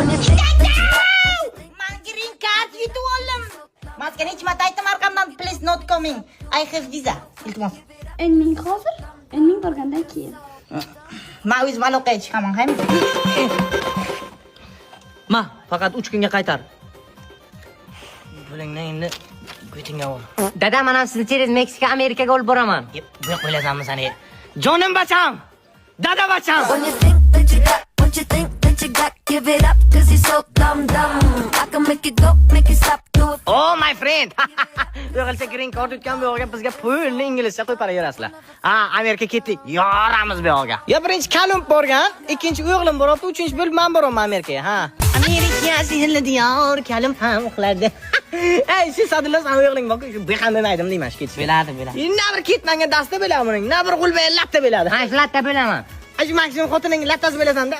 Man green card yutib oldim. Maskan hech marta aytdim orqamdan please not coming. I have visa. Iltimos. Endi hozir, endi borgandan keyin. Ma o'z maloqaga chiqaman, ham. Ma, faqat 3 kunga qaytar. Pulingni endi go'tingga ol. Dada, men ham sizni через Meksika, Amerikaga olib boraman. Bu yoq qo'yasanmi seni? Jonim bacham. Dada bacham. When you think that you got what you think that you got, give it up, cause you're so dumb. I can make it go, make it stop, do it. Oh my friend. Yo'qolsa green card o'tgan bu yo'g'a bizga pulni inglizcha qo'yib beraverasizlar. Ha, Amerika ketdik. Yoramiz bu yo'g'a. Ya birinchi kalim borgan, ikkinchi o'g'lim boryapti, uchinchi bo'lib men boraman Amerikaga, ha. Amerika sehrli diyor, kalim ham uxlardi. Ey, siz Sadulla san o'g'ling bor, shu beqam demaydim deyman, ketish. Biladi. Na bir ketmanga dasta bo'ladi buning, na bir g'ulba latta bo'ladi. Ha, shu latta bo'laman. Shu maksimum xotining lattasi bo'lasan-da.